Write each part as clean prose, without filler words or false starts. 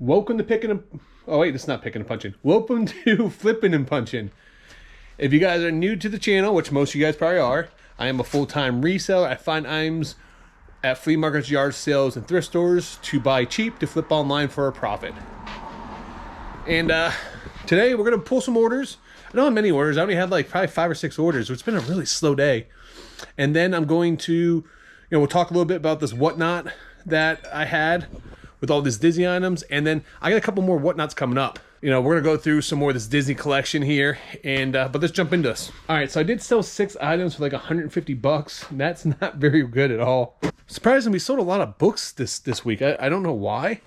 Welcome to Picking and... Oh, wait, it's not Picking and Punching. Welcome to Flipping and Punching. If you guys are new to the channel, which most of you guys probably are, I am a full-time reseller. I find items at flea markets, yard sales, and thrift stores to buy cheap to flip online for a profit. And today we're going to pull some orders. I don't have many orders. I only had like probably 5 or 6 orders, so it's been a really slow day. And then I'm going to, we'll talk a little bit about this whatnot that I had with all these Disney items, and then I got a couple more whatnots coming up. We're gonna go through some more of this Disney collection here, and but let's jump into this. All right, so I did sell 6 items for like 150 bucks. That's not very good at all. Surprisingly, we sold a lot of books this week. I don't know why,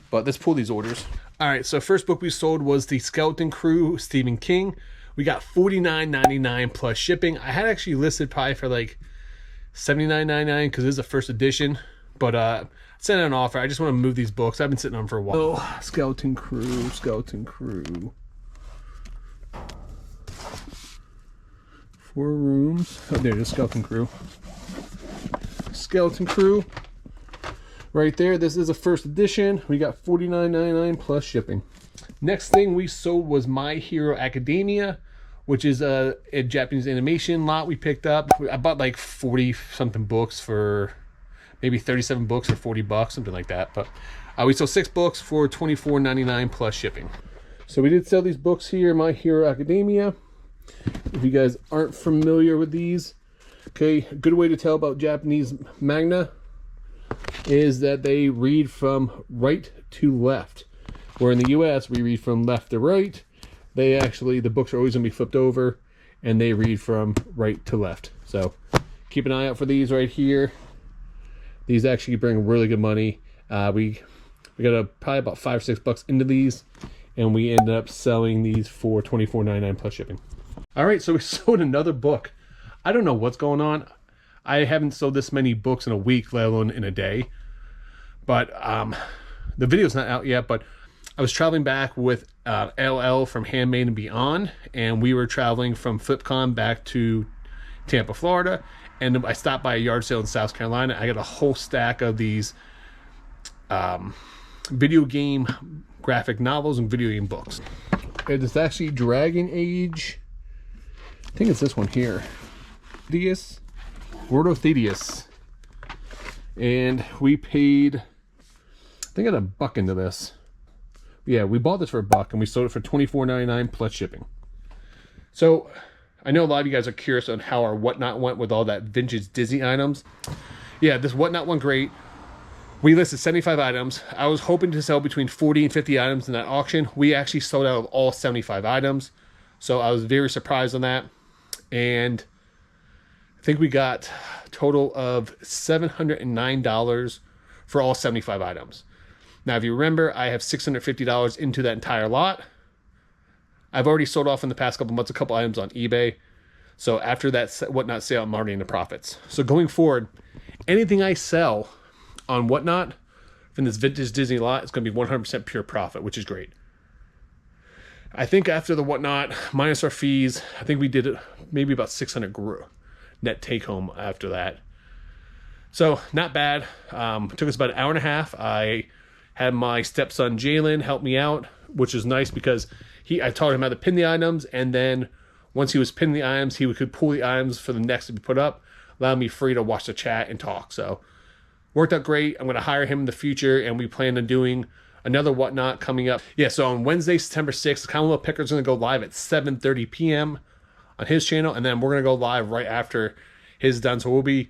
but let's pull these orders. All right, so first book we sold was the Skeleton Crew, Stephen King. We got $49.99 plus shipping. I had actually listed probably for like $79.99 because this is the first edition, but sent an offer. I just want to move these books. I've been sitting on them for a while. Oh, Skeleton Crew, Skeleton Crew. 4 rooms. Oh, there it is, Skeleton Crew. Skeleton Crew. Right there. This is a first edition. We got $49.99 plus shipping. Next thing we sold was My Hero Academia, which is a Japanese animation lot we picked up. I bought like 40 something books for maybe 37 books for 40 bucks, something like that. But we sold 6 books for $24.99 plus shipping. So we did sell these books here, My Hero Academia. If you guys aren't familiar with these, okay, a good way to tell about Japanese manga is that they read from right to left. Where in the US, we read from left to right. The books are always gonna be flipped over, and they read from right to left. So keep an eye out for these right here. These actually bring really good money. We got probably about 5 or 6 bucks into these, and we ended up selling these for $24.99 plus shipping. All right, so we sold another book. I don't know what's going on. I haven't sold this many books in a week, let alone in a day. But the video's not out yet, but I was traveling back with LL from Handmade and Beyond, and we were traveling from FlipCon back to Tampa, Florida. And I stopped by a yard sale in South Carolina. I got a whole stack of these video game graphic novels and video game books. It's actually Dragon Age. I think it's this one here. Theus, Word of Theus. And we paid, I think I got $1 into this. Yeah, we bought this for $1 and we sold it for $24.99 plus shipping. So I know a lot of you guys are curious on how our whatnot went with all that vintage Disney items. Yeah, this whatnot went great. We listed 75 items. I was hoping to sell between 40 and 50 items in that auction. We actually sold out of all 75 items. So I was very surprised on that. And I think we got a total of $709 for all 75 items. Now, if you remember, I have $650 into that entire lot. I've already sold off in the past couple months a couple items on eBay. So after that whatnot sale, I'm already in the profits. So going forward, anything I sell on whatnot from this vintage Disney lot is going to be 100% pure profit, which is great. I think after the whatnot, minus our fees, I think we did it maybe about 600 net take home after that. So not bad. It took us about an hour and a half. I had my stepson Jalen help me out, which is nice because I taught him how to pin the items, and then once he was pinning the items, he could pull the items for the next to be put up, allow me free to watch the chat and talk. So worked out great. I'm going to hire him in the future, and we plan on doing another whatnot coming up. Yeah, so on Wednesday, September 6th, the Commonwealth Picker is going to go live at 7:30 p.m. on his channel, and then we're going to go live right after his done. So we'll be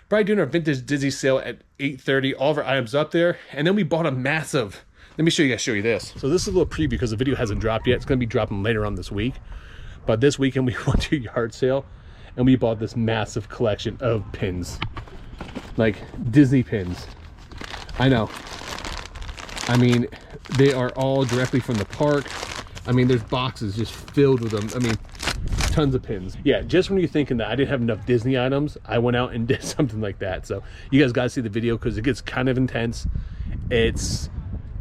probably doing our vintage Disney sale at 8:30. All of our items up there, and then we bought a massive... Let me show you this. So this is a little preview because the video hasn't dropped yet. It's going to be dropping later on this week. But this weekend we went to a yard sale and we bought this massive collection of pins. Like Disney pins. I know. I mean, they are all directly from the park. I mean, there's boxes just filled with them. I mean, tons of pins. Yeah, just when you're thinking that I didn't have enough Disney items, I went out and did something like that. So you guys got to see the video because it gets kind of intense.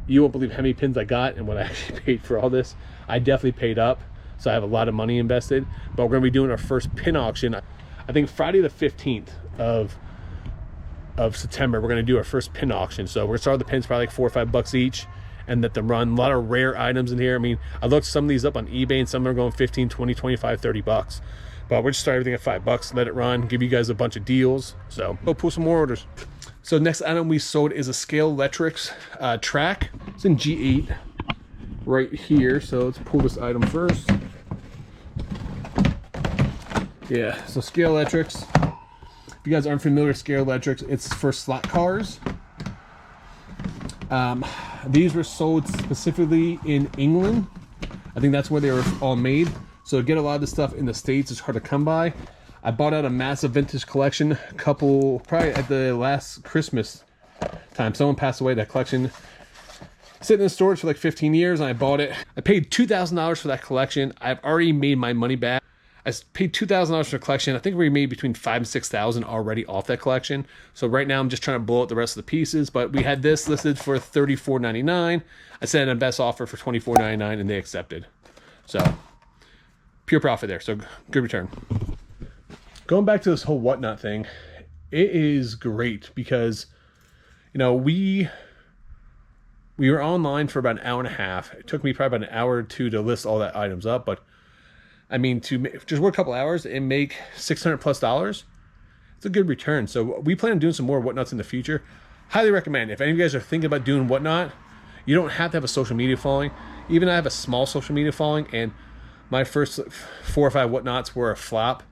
You won't believe how many pins I got and what I actually paid for all this. I definitely paid up, so I have a lot of money invested. But we're going to be doing our first pin auction. I think Friday the 15th of September, we're going to do our first pin auction. So we're going to start with the pins probably like $4 or $5 each. and that they run a lot of rare items in here. I mean, I looked some of these up on eBay and some of them are going 15, 20, 25, 30 bucks. But we're just starting everything at $5, let it run, give you guys a bunch of deals. So go pull some more orders. So next item we sold is a Scale Electrics track. It's in G8 right here. So let's pull this item first. Yeah, so Scale Electrics. If you guys aren't familiar with Scale Electrics, it's for slot cars. These were sold specifically in England. I think that's where they were all made. So to get a lot of this stuff in the States is hard to come by. I bought out a massive vintage collection probably at the last Christmas time. Someone passed away, that collection sitting in storage for like 15 years and I bought it. I paid $2,000 for that collection. I've already made my money back. I paid $2,000 for the collection. I think we made between $5,000 and $6,000 already off that collection. So right now I'm just trying to blow out the rest of the pieces, but we had this listed for $34.99. I sent in a best offer for $24.99 and they accepted. So pure profit there. So good return. Going back to this whole whatnot thing, it is great because, you know, we were online for about an hour and a half. It took me probably about an hour or two to list all that items up, but I mean, to just work a couple hours and make $600+, it's a good return. So we plan on doing some more whatnots in the future. Highly recommend. If any of you guys are thinking about doing whatnot, you don't have to have a social media following. Even I have a small social media following, and my first 4 or 5 whatnots were a flop.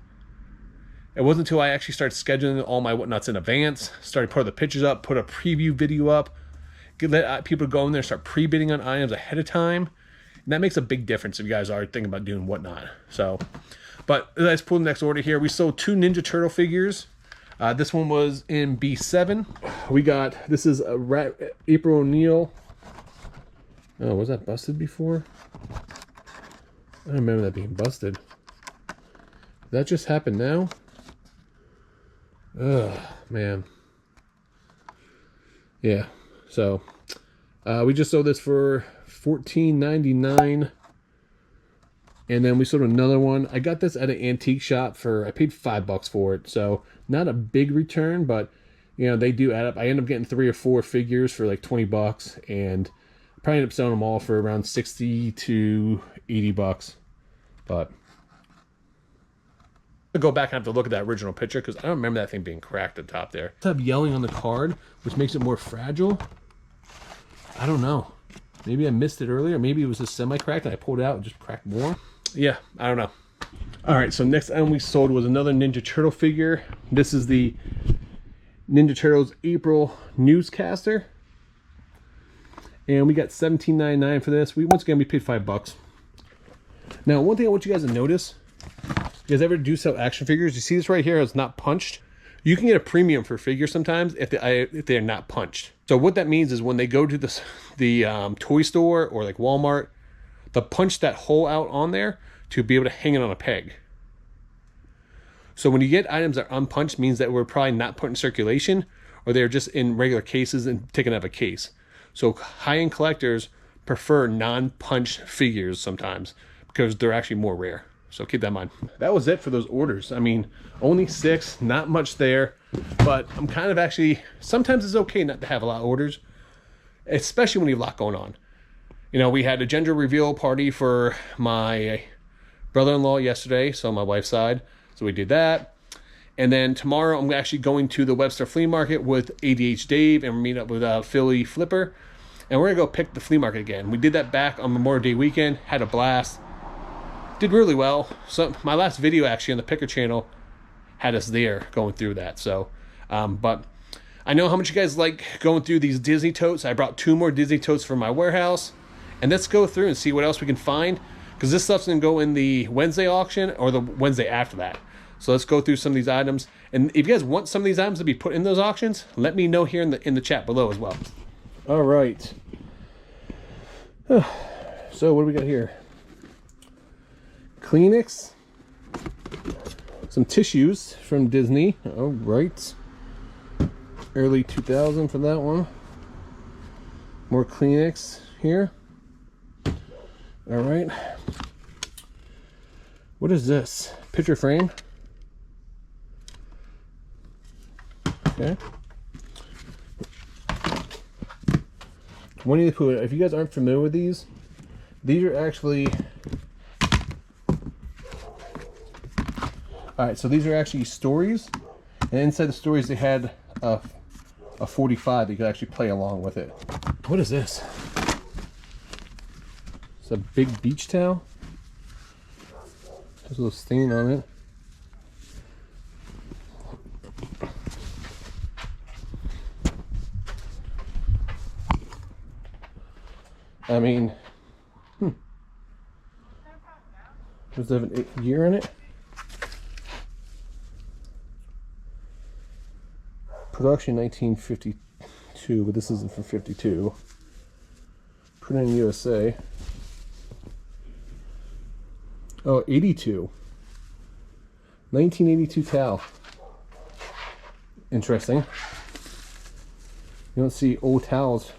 It wasn't until I actually started scheduling all my whatnots in advance, started putting the pictures up, put a preview video up, let people go in there and start pre-bidding on items ahead of time. And that makes a big difference if you guys are thinking about doing whatnot. So, but let's pull the next order here. We sold 2 Ninja Turtle figures. This one was in B7. We got, this is a April O'Neil. Oh, was that busted before? I don't remember that being busted. That just happened now? Ugh, man. Yeah, so we just sold this for $14.99, and then we sold another one. I got this at an antique shop I paid $5 for it, so not a big return, but you know, they do add up. I ended up getting 3 or 4 figures for like $20, and probably ended up selling them all for around $60 to $80, but I'll go back and have to look at that original picture because I don't remember that thing being cracked at the top there. It's yelling on the card, which makes it more fragile. I don't know. Maybe I missed it earlier. Maybe it was a semi-cracked and I pulled it out and just cracked more. Yeah, I don't know. All right, so next item we sold was another Ninja Turtle figure. This is the Ninja Turtles April Newscaster. And we got $17.99 for this. Once again, we paid $5. Now, one thing I want you guys to notice, you guys ever do sell action figures? You see this right here, it's not punched. You can get a premium for figures sometimes if they're not punched. So what that means is when they go to the toy store or like Walmart, they'll punch that hole out on there to be able to hang it on a peg. So when you get items that are unpunched, means that we're probably not put in circulation, or they're just in regular cases and taken out of a case. So high-end collectors prefer non-punched figures sometimes because they're actually more rare. So keep that in mind. That was it for those orders. I mean, only 6, not much there, but I'm kind of actually, sometimes it's okay not to have a lot of orders, especially when you have a lot going on. You know, we had a gender reveal party for my brother-in-law yesterday, so on my wife's side. So we did that. And then tomorrow I'm actually going to the Webster Flea Market with ADH Dave, and we're meeting up with Philly Flipper. And we're gonna go pick the flea market again. We did that back on Memorial Day weekend, had a blast. Did really well. So my last video actually on the Picker channel had us there going through that. So, but I know how much you guys like going through these Disney totes. I brought 2 more Disney totes from my warehouse, and let's go through and see what else we can find, because this stuff's gonna go in the Wednesday auction or the Wednesday after that. So let's go through some of these items, and if you guys want some of these items to be put in those auctions, let me know here in the chat below as well. All right. So what do we got here? Kleenex, some tissues from Disney. All right, early 2000 for that one. More Kleenex here. All right, what is this? Picture frame. Okay. Winnie the Pooh. If you guys aren't familiar with these are actually... Alright, so these are actually stories. And inside the stories they had a 45 that you could actually play along with it. What is this? It's a big beach towel. There's a little stain on it. I mean, does it have a year in it? Production 1952, but this isn't from 52. Printed in USA. Oh, 82. 1982 towel. Interesting. You don't see old towels.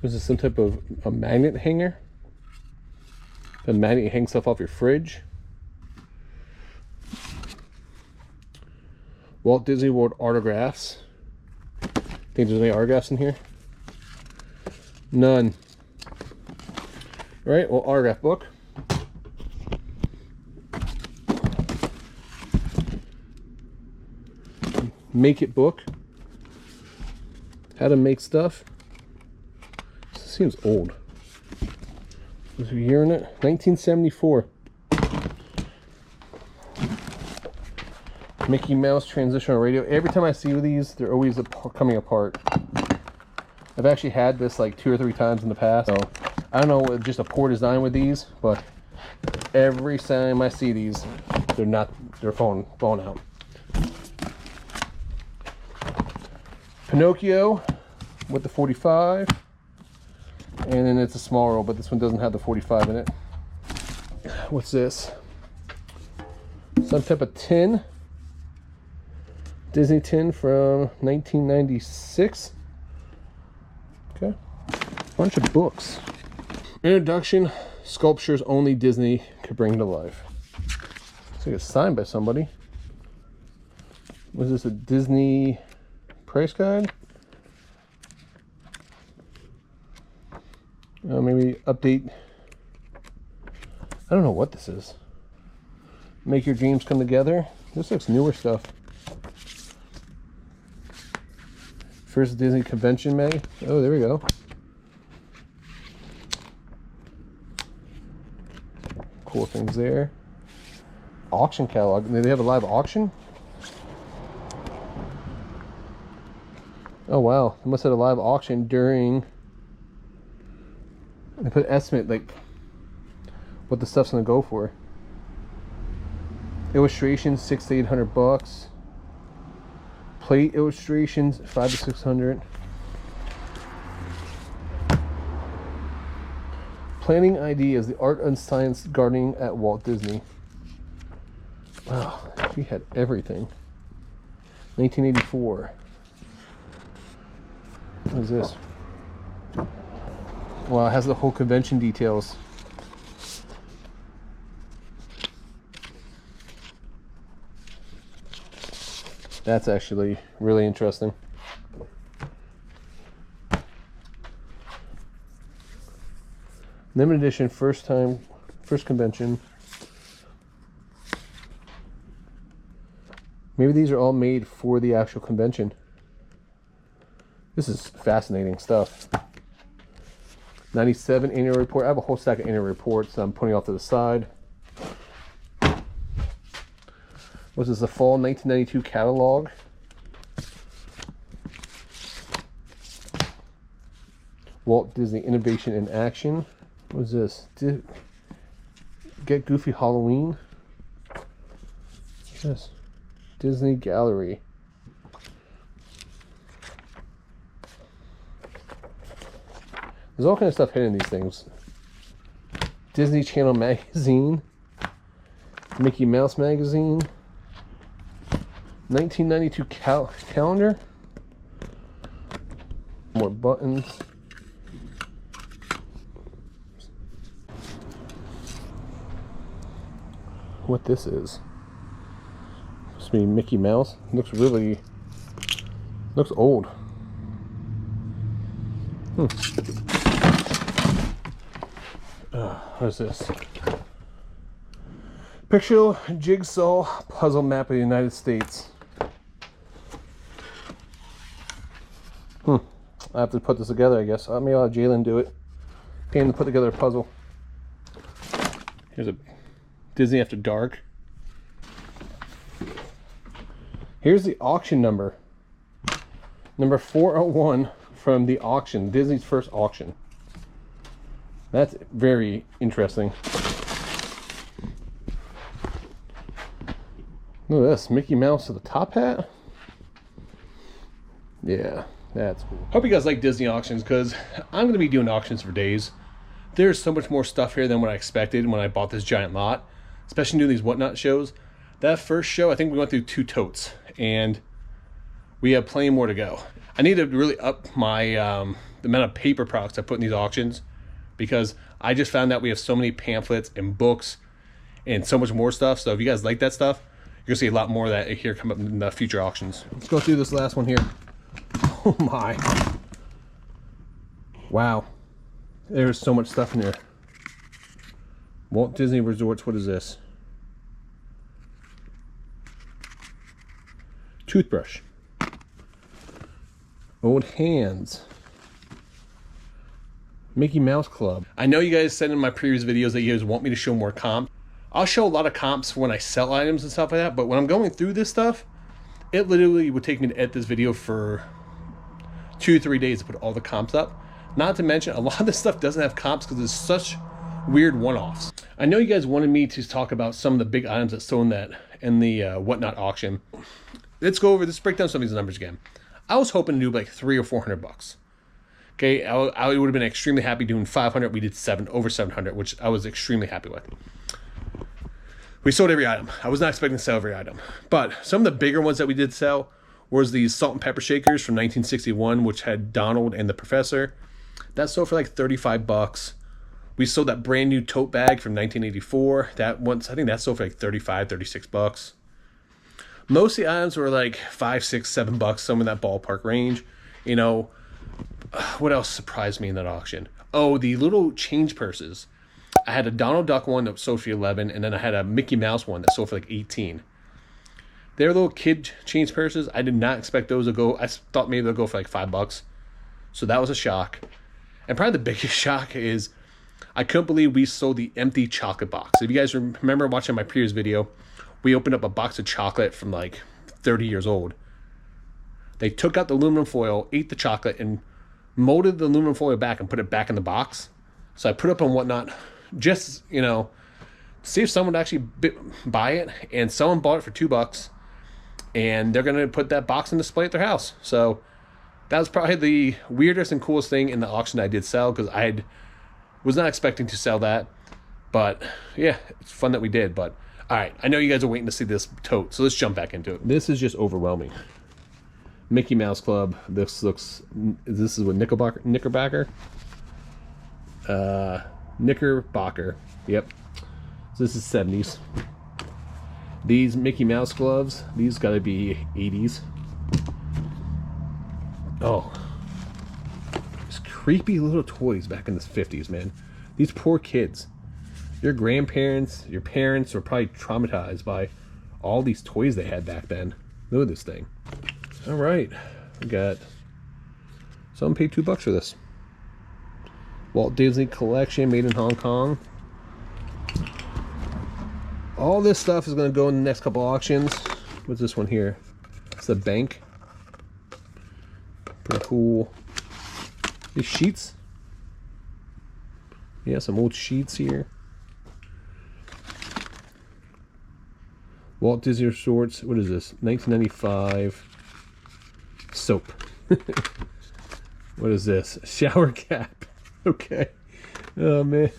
This is some type of a magnet hanger. The magnet hangs stuff off your fridge. Walt Disney World autographs. Think there's any autographs in here? None. Alright, well, autograph book. Make it book. How to make stuff. This seems old. There's a year in it. 1974. Mickey Mouse transitional radio. Every time I see these, they're always coming apart. I've actually had this like 2 or 3 times in the past. So I don't know, just a poor design with these, but every time I see these, they're falling out. Pinocchio with the 45, and then it's a small roll, but this one doesn't have the 45 in it. What's this? Some type of tin. Disney tin from 1996. Okay. Bunch of books. Introduction, sculptures only Disney could bring to life. Looks like it's signed by somebody. Was this a Disney price guide? Maybe update. I don't know what this is. Make your dreams come together. This looks newer stuff. First Disney convention, May. Oh, there we go. Cool things there. Auction catalog. They have a live auction? Oh wow, they must have had a live auction during. They put an estimate like what the stuff's gonna go for. Illustrations $600 to $800. Plate illustrations $500 to $600. Planting ideas: the art and science gardening at Walt Disney. Wow, he had everything. 1984. What is this? Wow, it has the whole convention details. That's actually really interesting. Limited edition, first convention. Maybe these are all made for the actual convention. This is fascinating stuff. 97 annual report. I have a whole stack of annual reports I'm putting off to the side. What's this, the fall 1992 catalog? Walt Disney Innovation in Action. What is this? Get Goofy Halloween. What's this? Disney Gallery. There's all kind of stuff hidden in these things. Disney Channel magazine. Mickey Mouse magazine. 1992 calendar. More buttons. What this is? Supposed to be Mickey Mouse. Looks old. What is this? Picture jigsaw puzzle map of the United States. I have to put this together, I guess. Maybe I'll have Jalen do it. Pay him to put together a puzzle. Here's a Disney After Dark. Here's the auction number. Number 401 from the auction. Disney's first auction. That's very interesting. Look at this. Mickey Mouse with a top hat. Yeah, that's cool. Hope you guys like Disney auctions, because I'm going to be doing auctions for days. There's so much more stuff here than what I expected when I bought this giant lot, especially doing these whatnot shows. That first show, I think we went through 2 totes, and we have plenty more to go. I need to really up my the amount of paper products I put in these auctions, because I just found out we have so many pamphlets and books and so much more stuff. So if you guys like that stuff, you're gonna see a lot more of that here come up in the future auctions. Let's go through this last one here. Oh my. Wow. There's so much stuff in there. Walt Disney Resorts, what is this? Toothbrush. Old Hands. Mickey Mouse Club. I know you guys said in my previous videos that you guys want me to show more comp. I'll show a lot of comps when I sell items and stuff like that, but when I'm going through this stuff, it literally would take me to edit this video for 2-3 days to put all the comps up. Not to mention, a lot of this stuff doesn't have comps because it's such weird one-offs. I know you guys wanted me to talk about some of the big items that sold in the whatnot auction. Let's break down some of these numbers again. I was hoping to do like $300 or $400. Okay, I would have been extremely happy doing 500. We did over 700, which I was extremely happy with. We sold every item. I was not expecting to sell every item, but some of the bigger ones that we did sell was these salt and pepper shakers from 1961, which had Donald and the Professor. That sold for like $35. We sold that brand new tote bag from 1984. That once, I think that sold for like $35, $36. Most of the items were like $5, $6, $7, some in that ballpark range. You know, what else surprised me in that auction? Oh, the little change purses. I had a Donald Duck one that sold for $11, and then I had a Mickey Mouse one that sold for like $18. They're little kid change purses. I did not expect those to go. I thought maybe they'll go for like $5. So that was a shock. And probably the biggest shock is I couldn't believe we sold the empty chocolate box. If you guys remember watching my previous video, we opened up a box of chocolate from like 30 years old. They took out the aluminum foil, ate the chocolate, and molded the aluminum foil back and put it back in the box. So I put it up on whatnot, just, you know, see if someone would actually buy it. And someone bought it for $2, and they're going to put that box on display at their house. So that was probably the weirdest and coolest thing in the auction I did sell, because I was not expecting to sell that. But yeah, it's fun that we did. But all right, I know you guys are waiting to see this tote, so let's jump back into it. This is just overwhelming. Mickey Mouse Club. This is what Knickerbocker. Knickerbocker. Yep. So this is 70s. These Mickey Mouse gloves, these gotta be 80s. Oh, these creepy little toys back in the 50s, man. These poor kids. Your grandparents, your parents were probably traumatized by all these toys they had back then. Look at this thing. All right, we got. Someone paid $2 for this. Walt Disney Collection, made in Hong Kong. All this stuff is going to go in the next couple auctions. What's this one here? It's the bank. Pretty cool. These sheets. Yeah, some old sheets here. Walt Disney Resorts. What is this? 1995 soap. What is this? Shower cap. Okay. Oh man.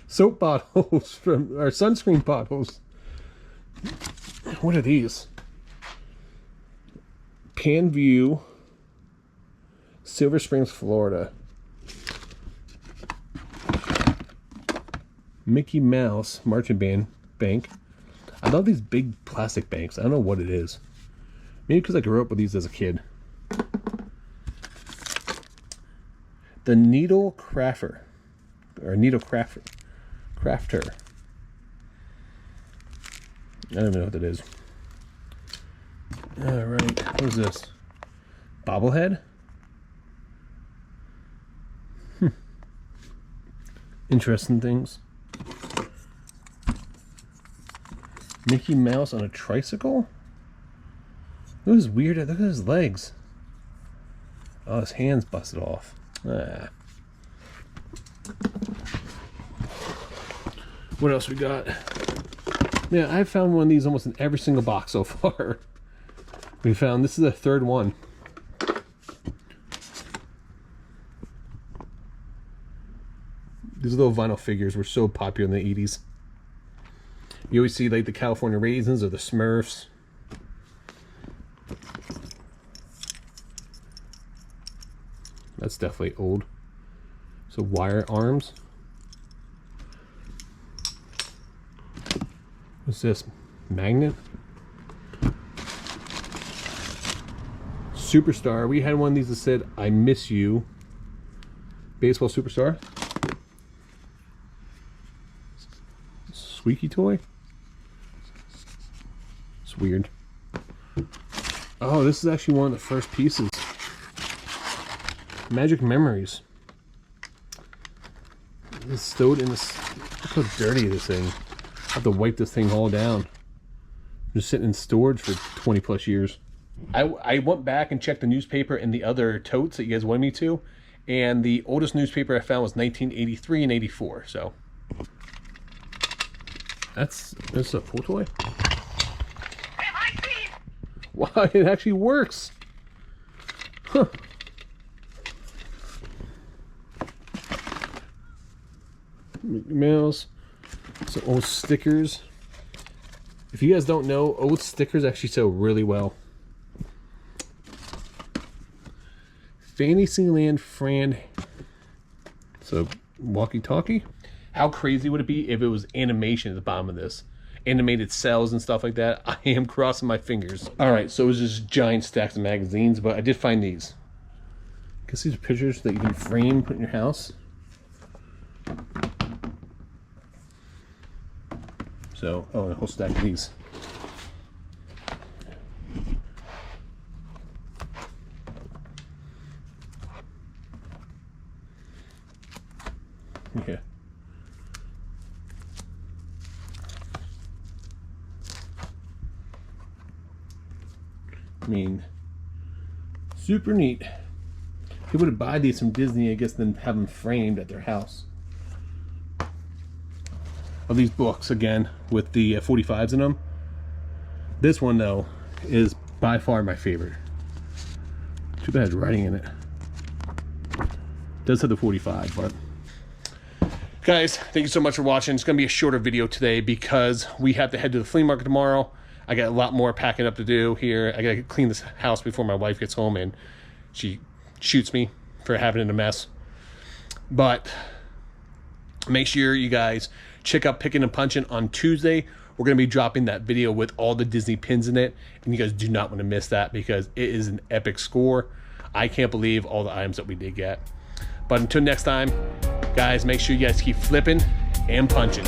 Soap bottles from our sunscreen bottles. What are these? Panview, Silver Springs, Florida. Mickey Mouse Marching Band Bank. I love these big plastic banks. I don't know what it is. Maybe because I grew up with these as a kid. The Needle Crafter. Or Needle Crafter. Crafter. I don't know what that is. Alright, what is this? Bobblehead? Interesting things. Mickey Mouse on a tricycle? Look at his weird, look at his legs. Oh, his hand's busted off. Ah. What else we got? Yeah, I've found one of these almost in every single box so far. We found, this is the third one. These little vinyl figures were so popular in the 80s. You always see like the California Raisins or the Smurfs. That's definitely old. So wire arms. What's this? Magnet? Superstar. We had one of these that said, "I miss you." Baseball superstar. Squeaky toy. It's weird. Oh, this is actually one of the first pieces. Magic Memories. It's stowed in this. Look how dirty this thing. I have to wipe this thing all down. Just sitting in storage for 20 plus years. I went back and checked the newspaper and the other totes that you guys wanted me to, and the oldest newspaper I found was 1983 and 84. So that's a pool toy. Wow, it actually works. Huh. Mickey Mouse. Some old stickers. If you guys don't know, old stickers actually sell really well. Fantasyland Fran. So, walkie-talkie. How crazy would it be if it was animation at the bottom of this? Animated cells and stuff like that. I am crossing my fingers. Alright, so it was just giant stacks of magazines, but I did find these. I guess these are pictures that you can frame, put in your house. So, oh, and a whole stack of these. Yeah. I mean, super neat. People would buy these from Disney, I guess, then have them framed at their house. Of these books, again, with the 45s in them. This one, though, is by far my favorite. Too bad it's writing in it. Does have the 45, but... Guys, thank you so much for watching. It's going to be a shorter video today because we have to head to the flea market tomorrow. I got a lot more packing up to do here. I got to clean this house before my wife gets home and she shoots me for having it a mess. But make sure you guys check out Picking and Punching on Tuesday. We're going to be dropping that video with all the Disney pins in it. And you guys do not want to miss that because it is an epic score. I can't believe all the items that we did get. But until next time, guys, make sure you guys keep flipping and punching.